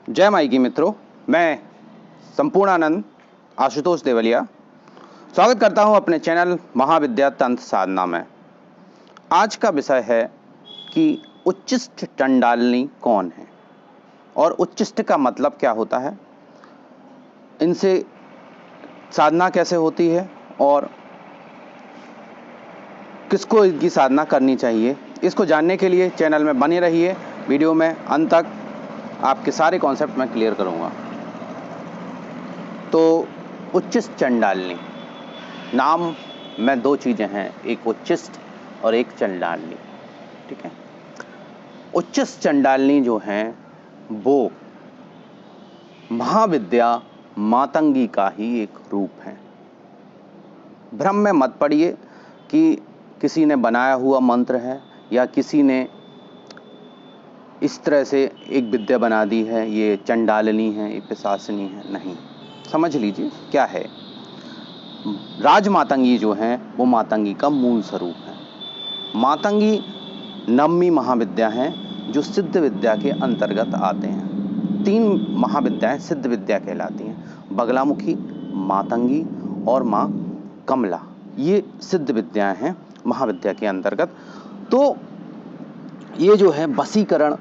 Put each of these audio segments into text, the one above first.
जय माई की मित्रों, मैं संपूर्णानंद आशुतोष देवलिया स्वागत करता हूं अपने चैनल महाविद्या तंत्र साधना में। आज का विषय है कि उच्चिष्ट चंडालिनी कौन है और उच्चिष्ट का मतलब क्या होता है, इनसे साधना कैसे होती है और किसको इनकी साधना करनी चाहिए। इसको जानने के लिए चैनल में बने रहिए। वीडियो में अंत तक आपके सारे कॉन्सेप्ट मैं क्लियर करूंगा। तो उच्चिष्ट चंडालिनी नाम में दो चीज़ें हैं, एक उच्चिष्ट और एक चंडालिनी। ठीक है, उच्चिष्ट चंडालिनी जो हैं वो महाविद्या मातंगी का ही एक रूप है। भ्रम में मत पड़िए कि किसी ने बनाया हुआ मंत्र है या किसी ने इस तरह से एक विद्या बना दी है, ये चंडालिनी है, ये पिशाचिनी है। नहीं, समझ लीजिए क्या है। राज मातंगी जो है वो मातंगी का मूल स्वरूप है। मातंगी नवमी महाविद्या हैं जो सिद्ध विद्या के अंतर्गत आते हैं। 3 महाविद्याएं सिद्ध विद्या कहलाती हैं, बगलामुखी, मातंगी और माँ कमला। ये सिद्ध विद्याएं हैं महाविद्या के अंतर्गत। तो ये जो है वशीकरण,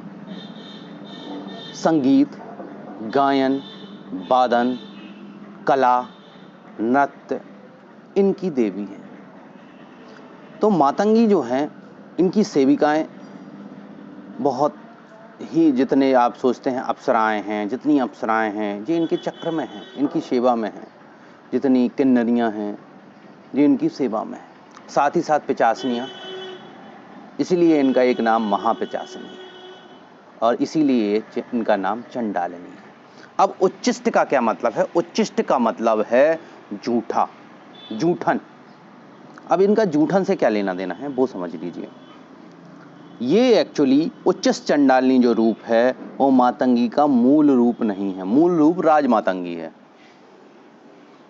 संगीत, गायन, वादन, कला, नृत्य, इनकी देवी हैं। तो मातंगी जो हैं इनकी सेविकाएं बहुत ही, जितने आप सोचते हैं अप्सराएं हैं, जितनी अप्सराएं हैं जो इनके चक्र में हैं, इनकी सेवा में हैं, जितनी किन्नरियां हैं जो इनकी सेवा में हैं, साथ ही साथ पिचासनियां, इसीलिए इनका एक नाम महापिचासनी है और इसीलिए इनका नाम चंडालिनी है। अब उच्चिष्ट का क्या मतलब है? उच्चिष्ट का मतलब है जूठा, जूठन। अब इनका जूठन से क्या लेना देना है वो समझ लीजिए। ये एक्चुअली उच्चिष्ट चंडालिनी जो रूप है वो मातंगी का मूल रूप नहीं है। मूल रूप राज मातंगी है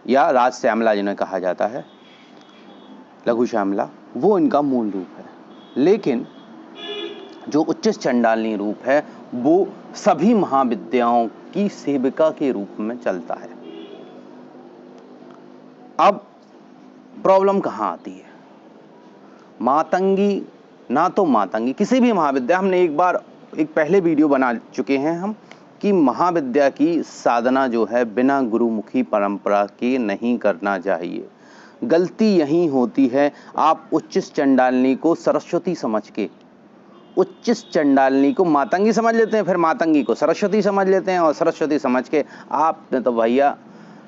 या राज श्यामला जिन्हें कहा जाता है, लघु श्यामला, वो इनका मूल रूप है। लेकिन जो उच्चिष्ट चंडालिनी रूप है वो सभी महाविद्याओं की सेविका के रूप में चलता है। अब प्रॉब्लम कहाँ आती है? मातंगी, ना तो मातंगी किसी भी महाविद्या, हमने एक पहले वीडियो बना चुके हैं हम कि महाविद्या की साधना जो है बिना गुरुमुखी परंपरा के नहीं करना चाहिए। गलती यही होती है, आप उच्चिष्ट चंडालिनी को सरस्वती समझ के, उच्चिष्ट चंडालिनी को मातंगी समझ लेते हैं, फिर मातंगी को सरस्वती समझ लेते हैं और सरस्वती समझ के आपने तो भैया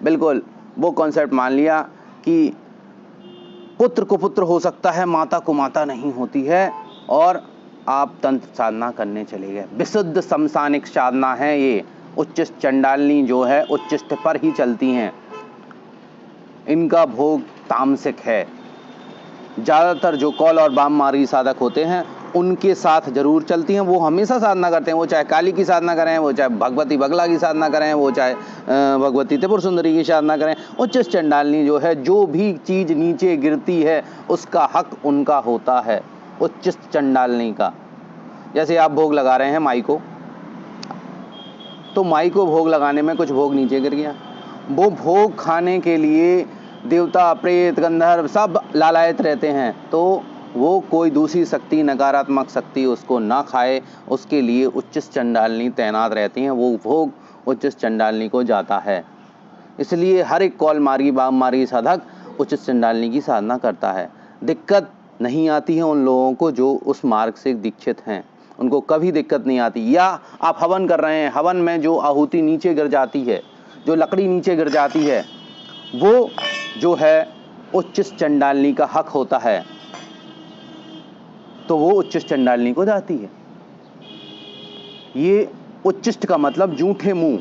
बिल्कुल वो कॉन्सेप्ट मान लिया कि पुत्र को पुत्र हो सकता है, माता को माता नहीं होती है, और आप तंत्र साधना करने चले गए। विशुद्ध समसानिक साधना है ये। उच्चिष्ट चंडालिनी जो है उच्चिष्ट पर ही चलती हैं, इनका भोग तामसिक है। ज़्यादातर जो कौल और वाम मार्गी साधक होते हैं उनके साथ जरूर चलती हैं, वो हमेशा साधना करते हैं, वो चाहे काली की साधना करें, वो चाहे भगवती बगला की साधना करें, वो चाहे भगवती त्रिपुर सुंदरी की साधना करें। उच्चिष्ट चंडालिनी जो है, जो भी चीज़ नीचे गिरती है उसका हक उनका होता है, उच्चिष्ट चंडालिनी का। जैसे आप भोग लगा रहे हैं माई को, तो माई को भोग लगाने में कुछ भोग नीचे गिर गया, वो भोग खाने के लिए देवता, प्रेत, गंधर्व सब लालायत रहते हैं, तो वो कोई दूसरी शक्ति, नकारात्मक शक्ति उसको ना खाए, उसके लिए उच्चिष्ट चंडालिनी तैनात रहती हैं। वो भोग उच्चिष्ट चंडालिनी को जाता है। इसलिए हर एक कौल मार्गी, वाम मार्गी साधक उच्चिष्ट चंडालिनी की साधना करता है। दिक्कत नहीं आती है उन लोगों को जो उस मार्ग से दीक्षित हैं, उनको कभी दिक्कत नहीं आती। या आप हवन कर रहे हैं, हवन में जो आहुति नीचे गिर जाती है, जो लकड़ी नीचे गिर जाती है, वो जो है उच्चिष्ट चंडालिनी का हक होता है, तो वो उच्चिष्ट चंडालिनी को जाती है। ये उच्चिष्ट का मतलब जूठे मुंह,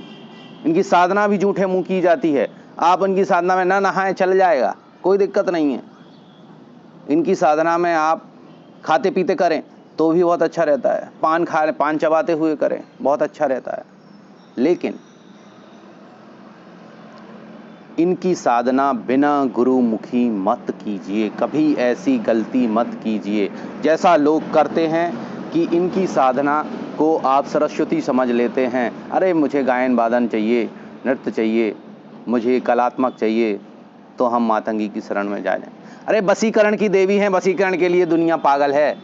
इनकी साधना भी जूठे मुंह की जाती है। आप इनकी साधना में ना नहाएं चल जाएगा, कोई दिक्कत नहीं है। इनकी साधना में आप खाते पीते करें तो भी बहुत अच्छा रहता है, पान चबाते हुए करें बहुत अच्छा रहता है। लेकिन इनकी साधना बिना गुरुमुखी मत कीजिए, कभी ऐसी गलती मत कीजिए जैसा लोग करते हैं कि इनकी साधना को आप सरस्वती समझ लेते हैं, अरे मुझे गायन वादन चाहिए, नृत्य चाहिए, मुझे कलात्मक चाहिए, तो हम मातंगी की शरण में जाए। अरे वशीकरण की देवी हैं, वशीकरण के लिए दुनिया पागल है।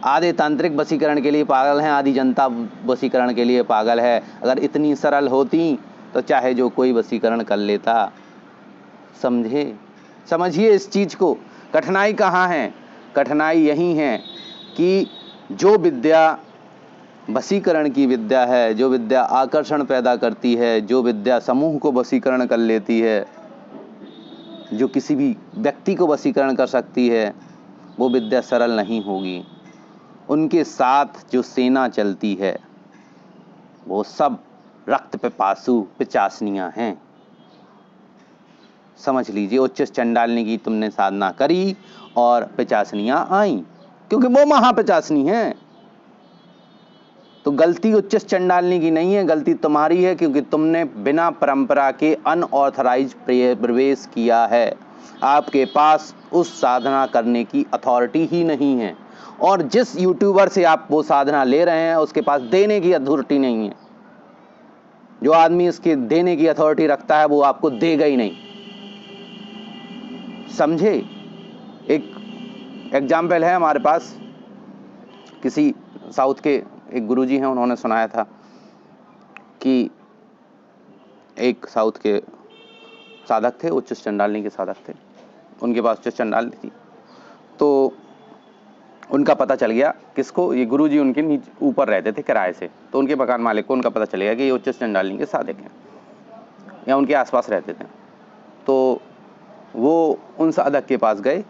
आधे तांत्रिक वशीकरण के लिए पागल हैं, आधी जनता वशीकरण के लिए पागल है। अगर इतनी सरल होती तो चाहे जो कोई वशीकरण कर लेता। समझिए इस चीज को। कठिनाई कहाँ है? कठिनाई यही है कि जो विद्या वशीकरण की विद्या है, जो विद्या आकर्षण पैदा करती है, जो विद्या समूह को वशीकरण कर लेती है, जो किसी भी व्यक्ति को वशीकरण कर सकती है, वो विद्या सरल नहीं होगी। उनके साथ जो सेना चलती है वो सब रक्त पिपासु पिचासनियां हैं। समझ लीजिए, उच्च चंडालिनी की तुमने साधना करी और पिचासनियां आई, क्योंकि वो महापिचासनी हैं। तो गलती उच्च चंडालिनी की नहीं है, गलती तुम्हारी है, क्योंकि तुमने बिना परंपरा के अनऑथराइज प्रवेश किया है। आपके पास उस साधना करने की अथॉरिटी ही नहीं है, और जिस यूट्यूबर से आप वो साधना ले रहे हैं उसके पास देने की अथॉरिटी नहीं है। जो आदमी इसके देने की अथॉरिटी रखता है वो आपको देगा ही नहीं। समझे? एक एग्जाम्पल है हमारे पास, किसी साउथ के एक गुरुजी हैं, उन्होंने सुनाया था कि एक साउथ के साधक थे, उच्च चंडालिनी के साधक थे। उनके पास उच्च चंडालिनी थी, तो उनका पता चल गया। किसको? ये गुरुजी उनके नीचे ऊपर रहते थे किराए से, तो उनके मकान मालिक को उनका पता चल गया कि ये उच्च चंडालिनी के साधक हैं या उनके आसपास रहते थे। तो वो उन साधक के पास गए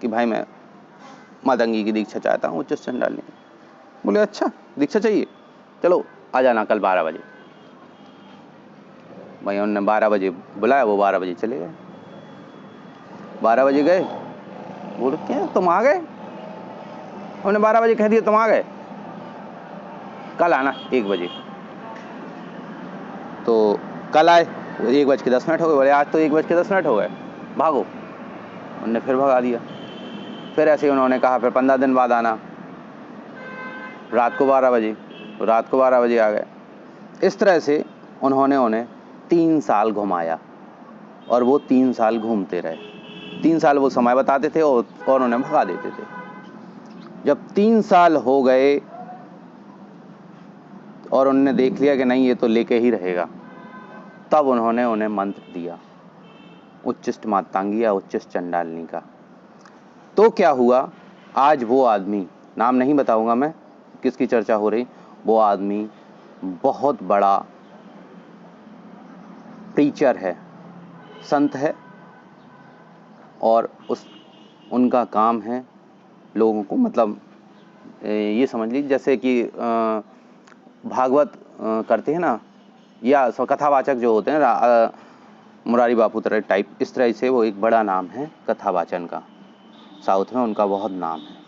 कि भाई मैं मातंगी की दीक्षा चाहता हूँ, उच्च चंडालिनी। बोले अच्छा दीक्षा चाहिए, चलो आ जाना कल 12 बजे। भाई उन्होंने 12 बजे बुलाया, वो 12 बजे चले गए। 12 बजे गए, बोले क्या तुम आ गए? हमने 12 बजे कह दिया तुम आ गए, कल आना 1 बजे। तो कल आए, 1:10 हो गए। बोले आज तो 1:10 हो गए, भागो। उन्होंने फिर भगा दिया। फिर ऐसे उन्होंने कहा फिर 15 दिन बाद आना, रात को 12 बजे। तो रात को 12 बजे आ गए। इस तरह से उन्होंने उन्हें 3 साल घुमाया, और वो 3 साल घूमते रहे। 3 साल वो समय बताते थे और उन्हें भगा देते थे। जब 3 साल हो गए और उन्होंने देख लिया कि नहीं ये तो लेके ही रहेगा, तब उन्होंने उन्हें मंत्र दिया, उच्चिष्ट मातंगी या उच्चिष्ट चंडालिनी का। तो क्या हुआ, आज वो आदमी, नाम नहीं बताऊंगा मैं किसकी चर्चा हो रही, वो आदमी बहुत बड़ा प्रीचर है, संत है, और उनका काम है लोगों को, मतलब ये समझ लीजिए जैसे कि भागवत करते हैं ना, या कथावाचक जो होते हैं मुरारी बापू तरह टाइप, इस तरह से वो एक बड़ा नाम है कथावाचन का। साउथ में उनका बहुत नाम है,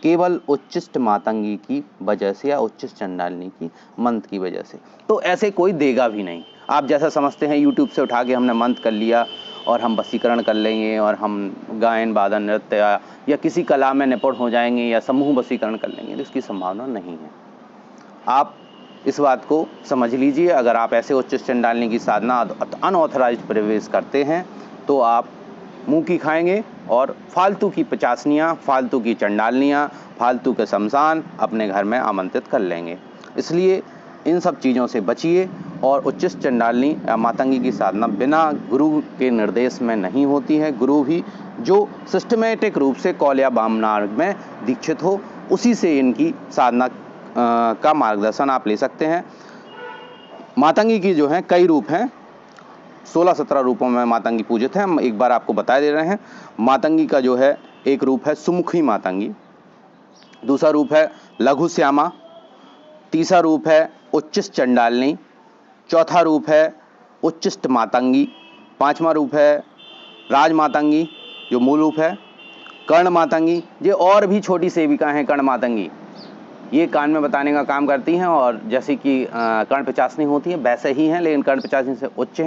केवल उच्चिष्ट मातंगी की वजह से या उच्चिष्ट चंडालिनी की मंत्र की वजह से। तो ऐसे कोई देगा भी नहीं। आप जैसा समझते हैं यूट्यूब से उठा के हमने मंत्र कर लिया और हम वशीकरण कर लेंगे और हम गायन वादन नृत्य या किसी कला में निपुण हो जाएंगे या समूह वशीकरण कर लेंगे, तो इसकी संभावना नहीं है। आप इस बात को समझ लीजिए। अगर आप ऐसे उच्चिष्ट चंडालिनी की साधना अनऑथराइज्ड प्रवेश करते हैं तो आप मुंह की खाएंगे, और फालतू की पिचासनियाँ, फालतू की चंडालनियाँ, फालतू के शमशान अपने घर में आमंत्रित कर लेंगे। इसलिए इन सब चीज़ों से बचिए। और उच्चिष्ट चंडालिनी या मातंगी की साधना बिना गुरु के निर्देश में नहीं होती है। गुरु भी जो सिस्टमेटिक रूप से कौलिया वामनार्ग में दीक्षित हो, उसी से इनकी साधना का मार्गदर्शन आप ले सकते हैं। मातंगी की जो है कई रूप हैं, 16-17 रूपों में मातंगी पूजित है। हम एक बार आपको बता दे रहे हैं। मातंगी का जो है एक रूप है सुमुखी मातंगी, दूसरा रूप है लघु श्यामा, तीसरा रूप है उच्चिष्ट चंडालिनी, चौथा रूप है उच्चिष्ट मातंगी, पांचवा रूप है राज मातंगी जो मूल रूप है, कर्ण मातंगी, ये और भी छोटी सेविका हैं कर्ण मातंगी, ये कान में बताने का काम करती हैं, और जैसे कि कर्ण पिचासनी होती है वैसे ही हैं, लेकिन कर्ण पिचासनी से उच्च हैं।